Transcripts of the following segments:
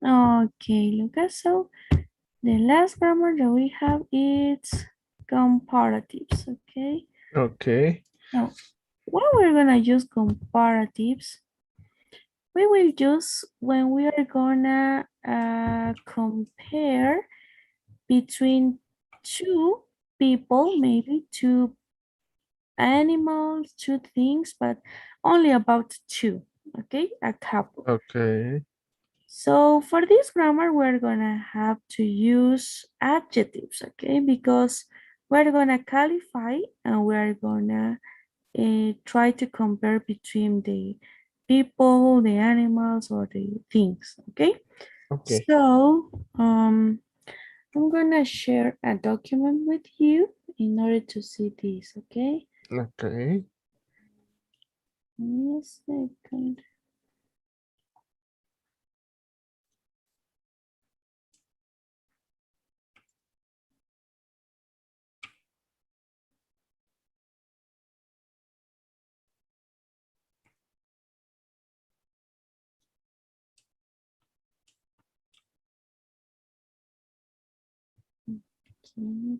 Okay, Lucas. So the last grammar that we have is comparatives. Okay. Okay. Now, when we're gonna use comparatives, we will use when we are gonna compare between two people, maybe two animals, two things, but only about two, okay, a couple. Okay. So for this grammar, we're gonna have to use adjectives, okay, because we're gonna qualify and we're gonna try to compare between the people, the animals, or the things, okay? Okay. So I'm gonna share a document with you in order to see this, okay? Okay. Give me a second. Okay.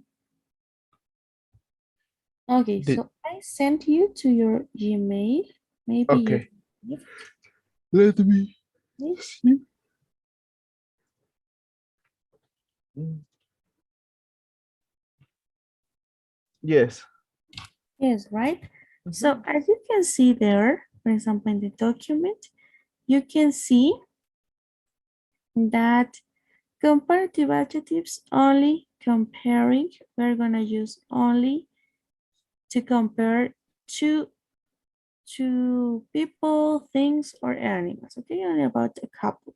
Okay, Did so I sent you to your Gmail. Maybe you okay. received Let me it. see. Mm, yes. Yes, right? So Mhm. as you can see there, for example, in the document, you can see that comparative adjectives only comparing, we're gonna use only to compare two people, things, or animals, okay? Only about a couple.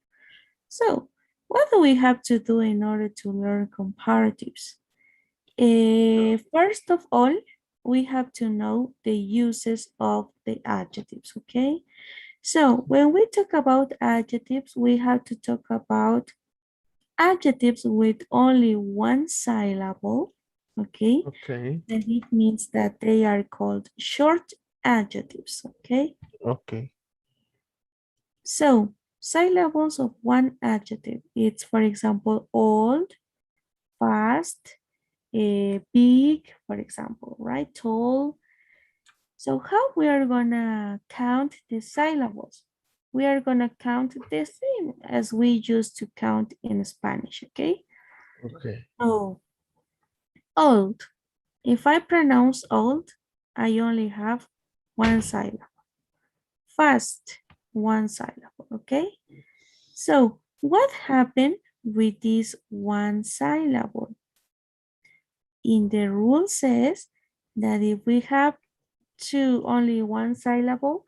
So what do we have to do in order to learn comparatives? First of all, we have to know the uses of the adjectives, okay? So when we talk about adjectives, we have to talk about adjectives with only one syllable, okay? Okay. Then it means that they are called short adjectives, okay? Okay. So syllables of one adjective, it's for example, old, fast, big, for example, right? Tall. So how we are gonna count the syllables? We are gonna count the same as we used to count in Spanish, okay? Okay. Oh, old. If I pronounce old, I only have one syllable. Fast, one syllable, okay? So what happened with this one syllable? In the rule says that if we have only one syllable,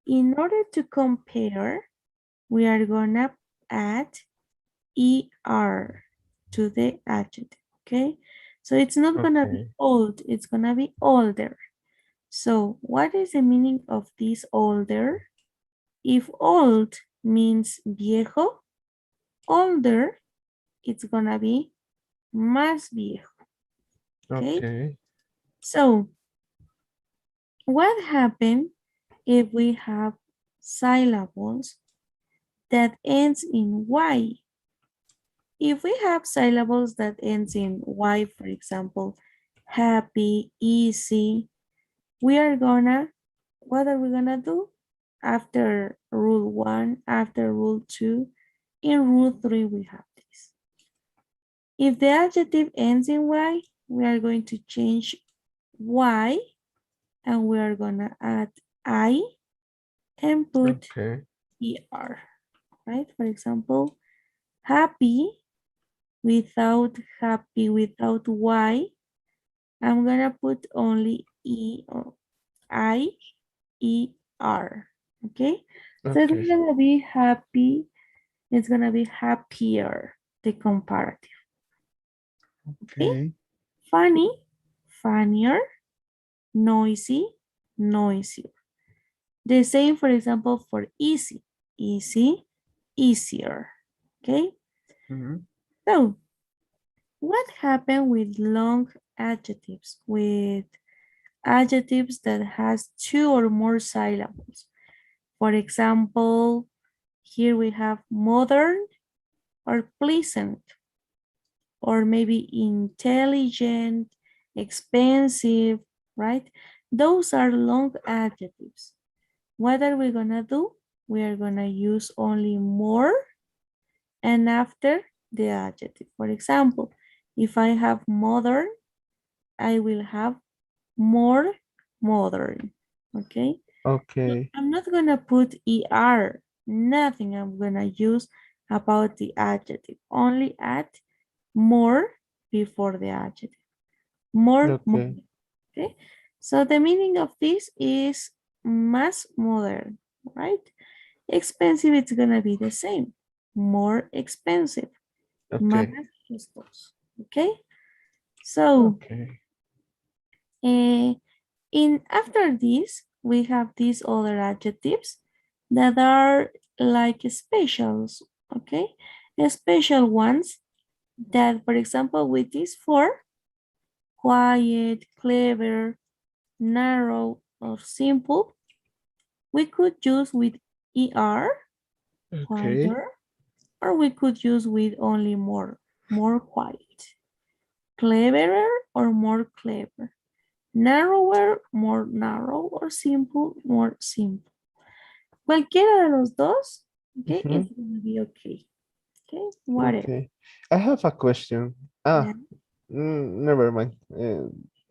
in order to compare, we are gonna add ER to the adjective, okay? So it's not gonna be Okay. old, it's gonna be older. So what is the meaning of this older? If old means viejo, older, it's gonna be más viejo, okay? Okay. So what happens if we have syllables that ends in Y? If we have syllables that ends in Y, for example, happy, easy, what are we gonna do? After rule 1, after rule 2, in rule 3 we have this. If the adjective ends in Y, we are going to change Y and we are gonna add I and put Okay. ER, right? For example, happy without Y, I'm gonna put only E or I-E-R, okay? So it's Okay. gonna be happy, it's gonna be happier, the comparative, okay? Okay. Funny, funnier, noisy, noisier. The same, for example, for easy, easy, easier, okay? Mhm. So what happened with long adjectives, with adjectives that has two or more syllables? For example, Here we have modern or pleasant, or maybe intelligent, expensive, right? Those are long adjectives. What are we gonna do? We are gonna use only more and after the adjective. For example, if I have modern, I will have more modern, okay? So Okay. I'm not gonna put ER, nothing. I'm gonna use about the adjective, only add more before the adjective, more Okay. modern, okay? So the meaning of this is más modern, right? Expensive, it's gonna be the same, more expensive, más Okay. costoso, okay? So Okay. in after this, we have these other adjectives that are like specials, okay? Special ones that, for example, with these four, quiet, clever, narrow, or simple, we could use with ER, Okay. quieter, or we could use with only more quiet, cleverer or more clever, narrower, more narrow, or simple, more simple. Cualquiera de los dos, okay, it's Mhm. gonna be okay, okay, whatever. Okay. I have a question. Yeah. Never mind.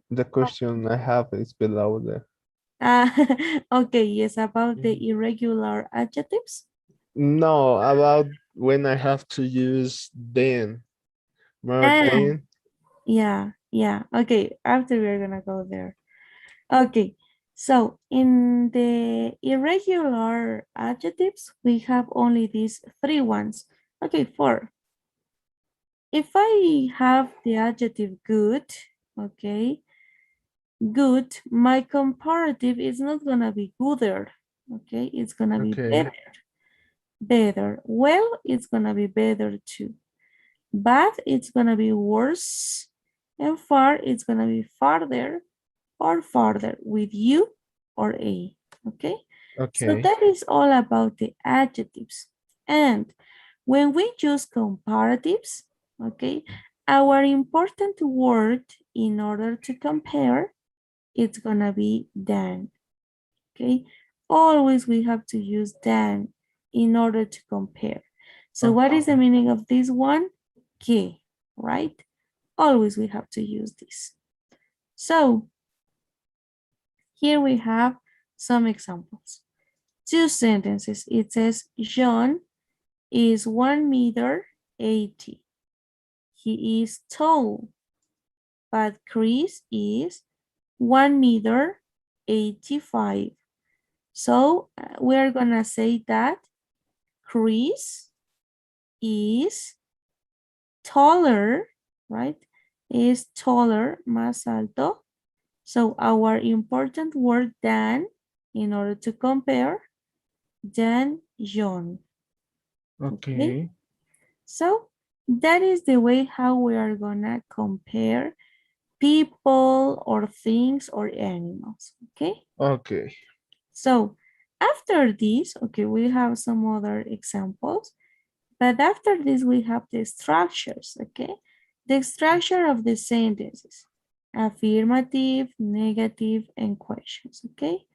The question I have is below there. Uh, okay, yes, about the Mhm. irregular adjectives. No, about when I have to use then. More Ah, then. yeah, okay, after we're gonna go there. Okay, so in the irregular adjectives, we have only these three ones. Okay, four. If I have the adjective good, okay, good, my comparative is not gonna be gooder, okay, it's gonna be Okay. better. Well, it's gonna be better too. Bad, it's gonna be worse. And far, it's gonna be farther or farther with you or a, okay? So Okay. that is all about the adjectives. And when we use comparatives, okay, our important word in order to compare, it's gonna be than, okay? Always we have to use than in order to compare. So what is the Okay. meaning of this one? Que, right? Always we have to use this. So here we have some examples. Two sentences. It says John is 1 meter 80. He is tall, but Chris is 1 meter 85. So we're gonna say that Chris is taller, right? Is taller, más alto. So our important word than, in order to compare, than John, okay? Okay. So that is the way how we are gonna compare people or things or animals, okay? Okay. So after this, okay, we have some other examples, but after this we have the structures, okay? The structure of the sentences, affirmative, negative, and questions, okay?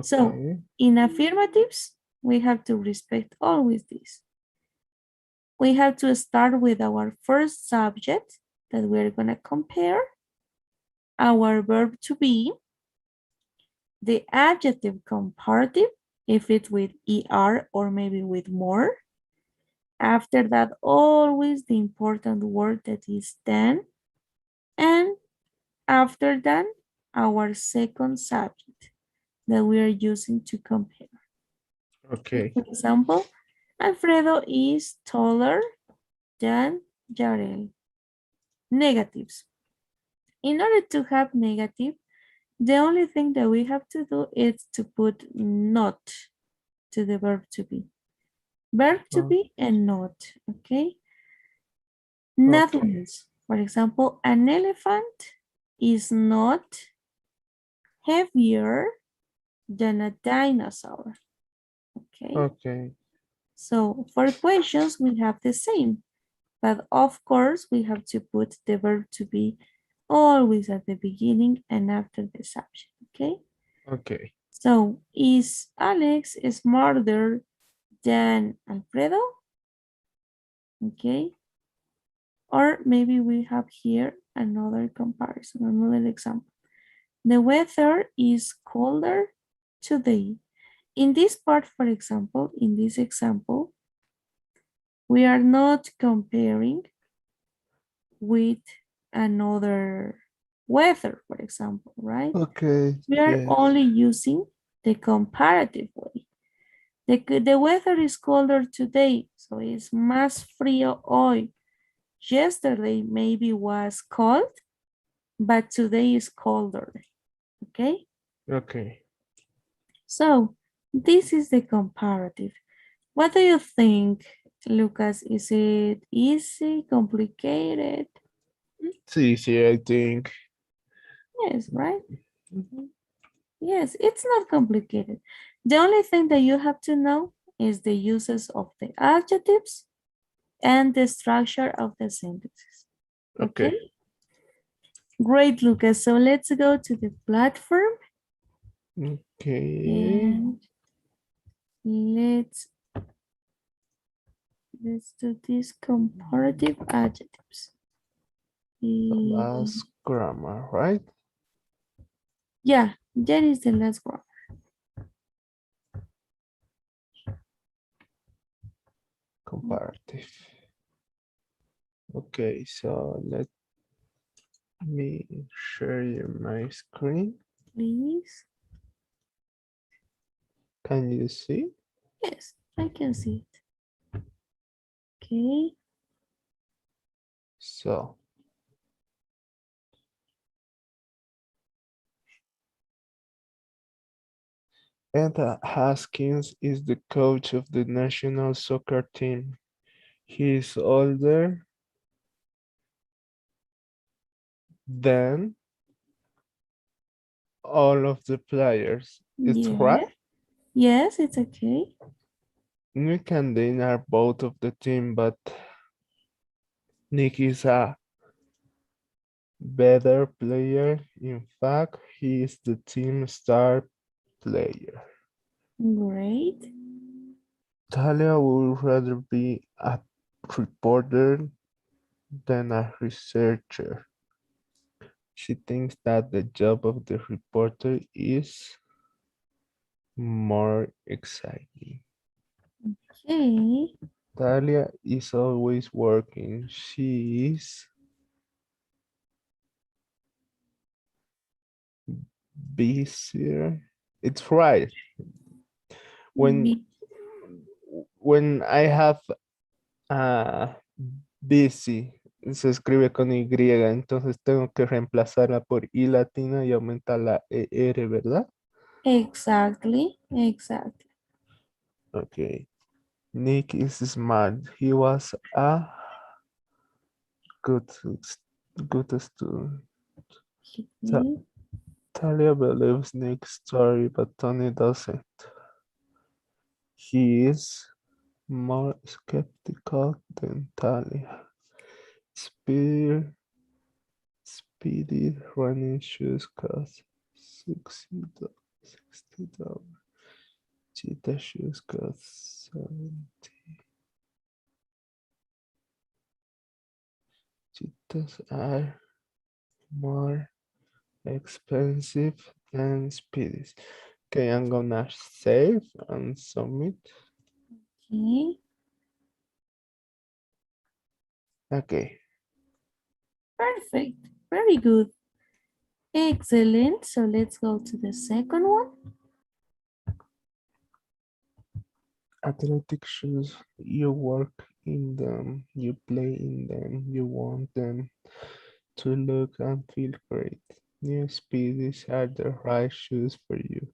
So Okay. in affirmatives, we have to respect always this. We have to start with our first subject that we're gonna compare, our verb to be, the adjective comparative, if it's with ER or maybe with more. After that, always the important word that is then. And after that, our second subject that we are using to compare. Okay. For example, Alfredo is taller than Jarel. Negatives. In order to have negative, the only thing that we have to do is to put not to the verb to be. Verb to Oh, be and not, okay? Nothing okay. else. For example, an elephant is not heavier than a dinosaur, okay? Okay. So for questions, we have the same. But of course, we have to put the verb to be always at the beginning and after the subject, okay? Okay. So, is Alex smarter than Alfredo? Okay. Or maybe we have here another comparison, another example. The weather is colder today. In this part, for example, in this example, we are not comparing with another weather, for example, right? Okay. We are Yes. only using the comparative way. The weather is colder today, so it's más frío hoy. Yesterday maybe was cold, but today is colder, okay? Okay. So this is the comparative. What do you think, Lucas? Is it easy, complicated? Sí, sí, I think. Yes, right? Mhm. Yes, it's not complicated. The only thing that you have to know is the uses of the adjectives and the structure of the sentences. Okay. Okay? Great, Lucas. So let's go to the platform Okay. and let's do these comparative adjectives. Last grammar, right? Yeah, that is the last one. Comparative. Okay, so let me share you my screen. Please. Can you see? Yes, I can see it. Okay. So, Ed Haskins is the coach of the national soccer team. He is older than all of the players. It's Yeah. right. Yes, it's okay. Nick and Dane are both of the team, but Nick is a better player. In fact, he is the team star player. Great. Talia would rather be a reporter than a researcher. She thinks that the job of the reporter is more exciting. Okay. Talia is always working. She is busier. It's right. When Be- when I have busy, se escribe con Y, entonces tengo que reemplazarla por I latina y aumentar la ER, ¿verdad? Exactly. Exactly. Okay. Nick is smart. He was a good, good student. Ta- Okay. Talia believes Nick's story, but Tony doesn't. He is more skeptical than Talia. Speed, Speedy running shoes cost $60. Cheetah shoes cost 70. Cheetahs are more expensive than Speedies. Okay, I'm gonna save and submit. Okay. Okay, Perfect. Very good. Excellent. So let's go to the second one. athletic shoes. You work in them, you play in them, you want them to look and feel great. New Speedies are the right shoes for you.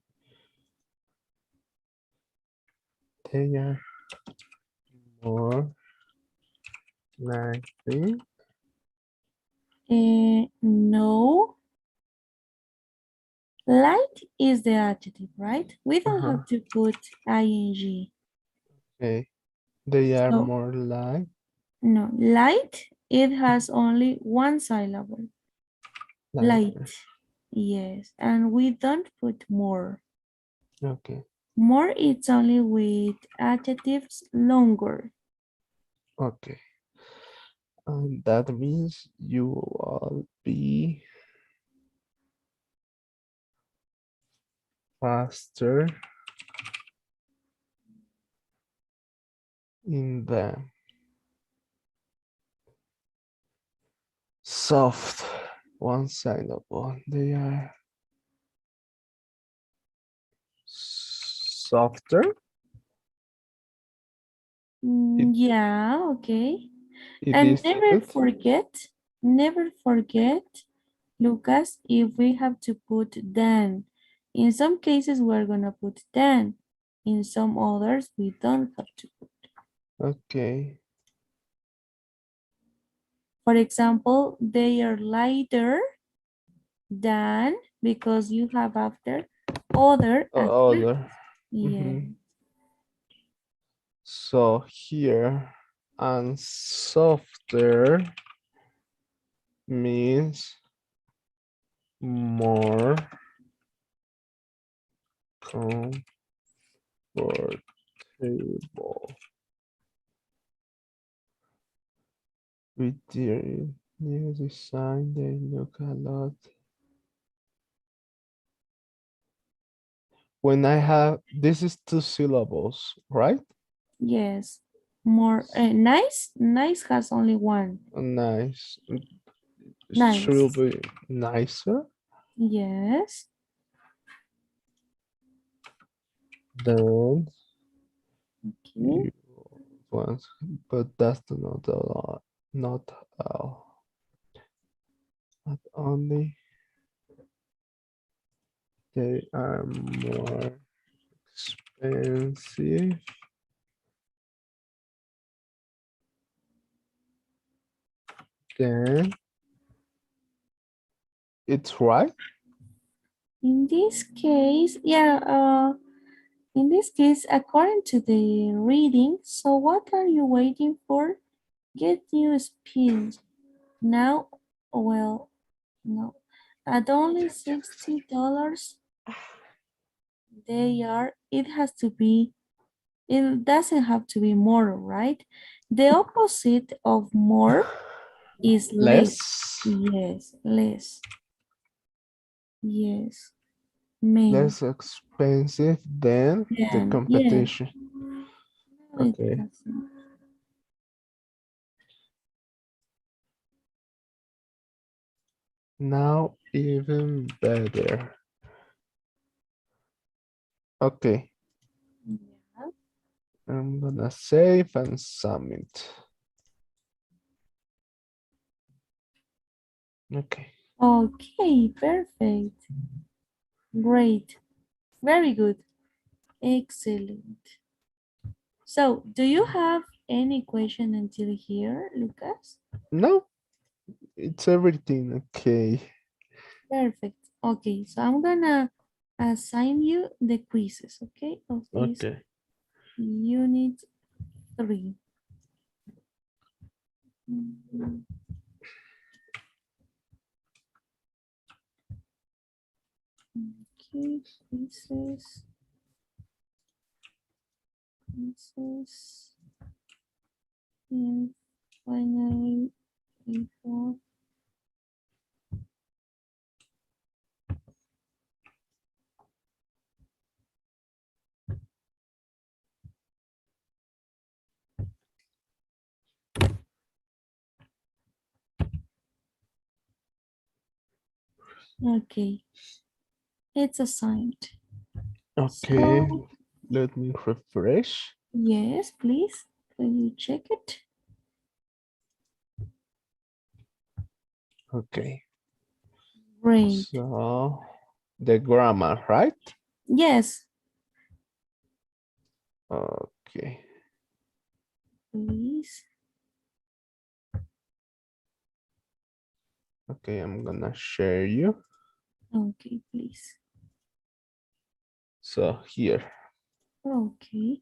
They are more likely. No. Light is the adjective, right? We don't Uh-huh. have to put ing. Okay. They are So, more like no, light, it has only one syllable. lighter. Light. Yes, and we don't put more. Okay. More, it's only with adjectives longer. Okay. And that means you will be faster in the soft one syllable. They are softer. It Yeah, okay. it And is good. never forget, Lucas, if we have to put then. In some cases, we're gonna put then. In some others, we don't have to put. Okay. For example, they are lighter than because you have after other adjectives. Other. Yeah. Mhm. So here and softer means more comfortable with their new design. They look a lot. When I have this is two syllables, right? Yes. More nice. Nice has only one. Nice. It should Nice. be nicer Yes. than Okay. you want, but that's not a lot. Not all. Not only they are more expensive than it's right. In this case, yeah, in this case, according to the reading, so what are you waiting for? Get new speed. Now, well, no. At only $60, it has to be, it doesn't have to be more, right? The opposite of more is less. Less. Yes, less. Yes, may. Less expensive than the Then, yeah, competition. no, it Okay. doesn't. Now even better. Okay. Yeah. I'm gonna save and submit. Okay. Okay, perfect. Great. Very good. Excellent. So, do you have any question until here, Lucas? No, it's everything okay. Perfect. Okay, so I'm gonna assign you the quizzes, okay, of this Okay. unit 3. Mhm. Okay, quizzes, and finally, info. Okay, it's assigned. Okay. So, Let me refresh. yes, please, can you check it? Okay. Great. So the grammar, right? Yes, Okay. please. Okay, I'm gonna share you. Okay, please. So here. Okay.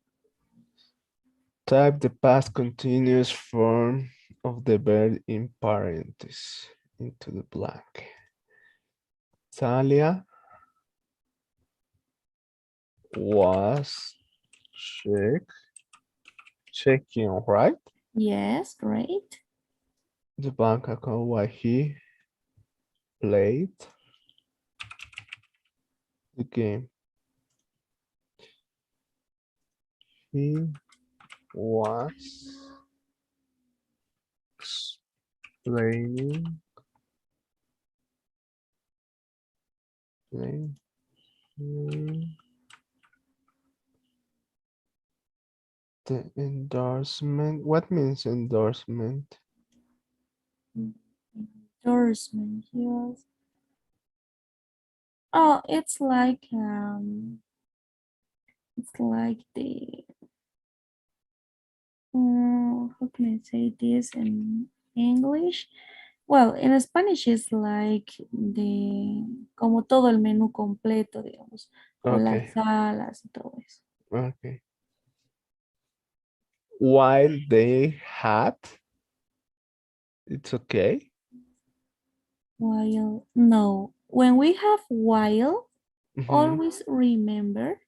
Type the past continuous form of the verb in parentheses into the blank. Talia was checking, right? Yes, great. The bank account while he played the game. He was explaining playing the endorsement. What means endorsement? Endorsement, yes. Oh, it's like the how can I say this in English? Well, in Spanish it's like como todo el menú completo, digamos, con las Okay, salas y todo eso. okay. While they had, it's okay. While, no, when we have while, Mhm. always remember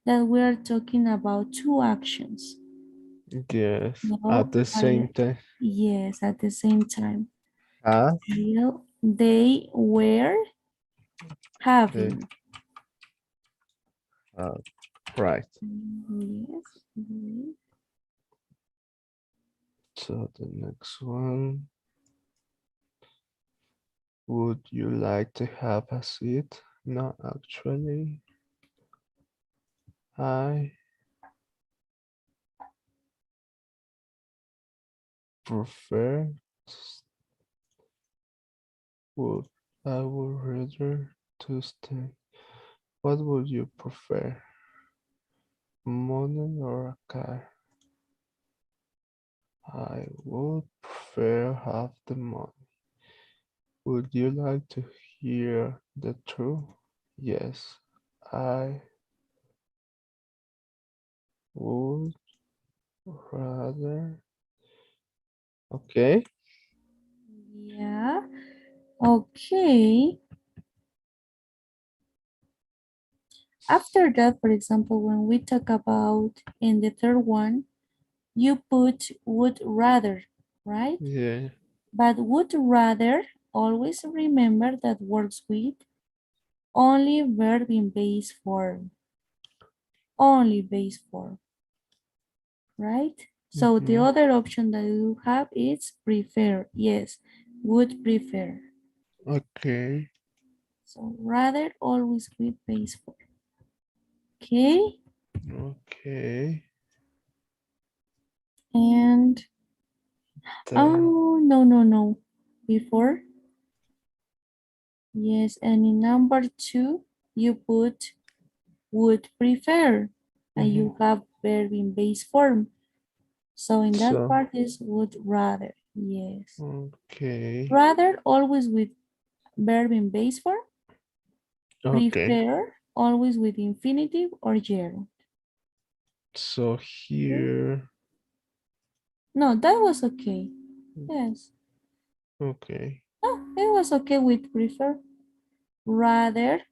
that we are talking about two actions. Yes, at No, the same time. yes, at the same time. Have While they were the having. uh, right. Yes. Mhm. So the next one. Would you like to have a seat? No, actually, I prefer would I would rather to stay. What would you prefer? Money or a car? I would prefer have the money. Would you like to hear the truth? Yes, I would rather. Okay. Yeah. Okay. After that, for example, when we talk about in the third one, you put would rather, right? Yeah. But would rather, always remember that works with only verb in base form. Only base form, right? So the Mhm. other option that you have is prefer. Yes, would prefer. Okay. So rather always with base form. Okay. Okay. And Then oh, no, no, no. Before, yes, and in number two, you put would prefer, and mhm. you have verb in base form. So in that So part is would rather, yes. okay. Rather always with verb in base form, Okay. prefer always with infinitive or gerund. So Okay? here. No, that was okay. Yes. Okay. No, it was okay with prefer. Rather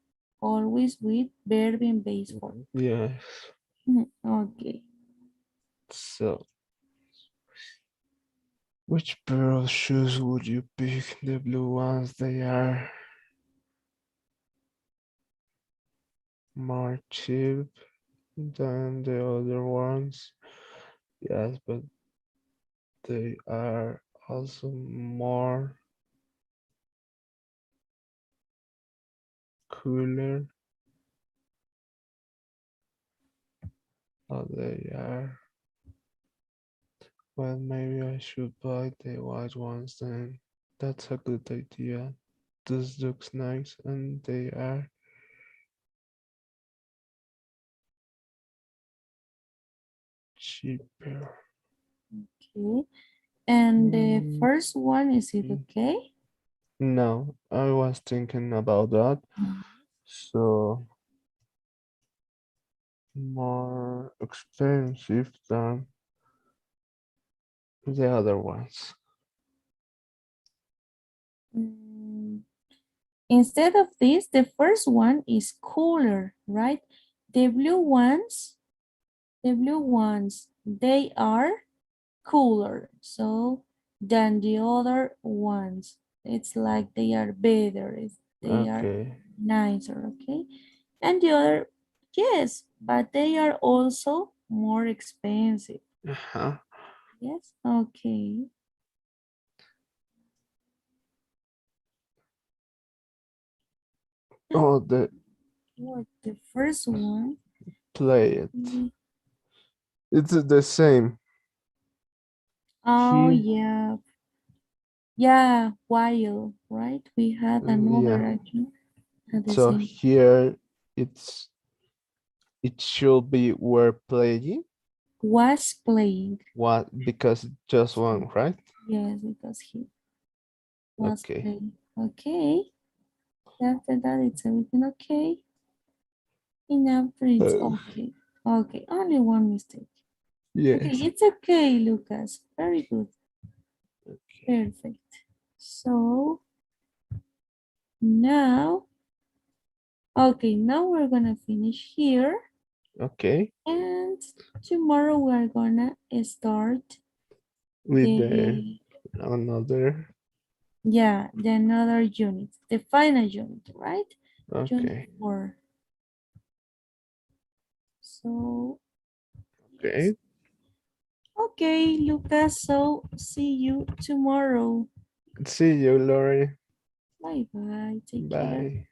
always with verb in base form. Yes. Okay. So which pair of shoes would you pick? The blue ones, they are more cheap than the other ones. Yes, but they are also more cooler. Oh, they are. Well, maybe I should buy the white ones then. That's a good idea. This looks nice and they are cheaper. Okay. And the Mm, first one, is it okay? no, I was thinking about that. So more expensive than the other ones. Mm, Instead of this, the first one is cooler, right? The blue ones, they are cooler. So than the other ones. It's like they are better. They are Okay. nicer, okay? And the other, yes, but they are also more expensive. Uh-huh. Yes, okay. Oh, the What the first one? play it. Mm, It's the same. Oh Here, yeah, yeah, while, right? We had another yeah. action at the So same. here it should be were playing. Was playing. What? Because just So, one, right? yes, because he was Okay. playing. Okay. After that, it's everything okay. And after it's Uh, okay. Okay, only one mistake. Okay, yes. it's okay, Lucas. Very good. Okay. Perfect. So now, okay, now we're gonna finish here. Okay. And tomorrow we're gonna start With the the, another. yeah, the another unit, the final unit, right? Unit Okay. 4. So, yes. Okay. Okay, Lucas, so see you tomorrow. See you, Lori. Bye bye. Take care. Bye.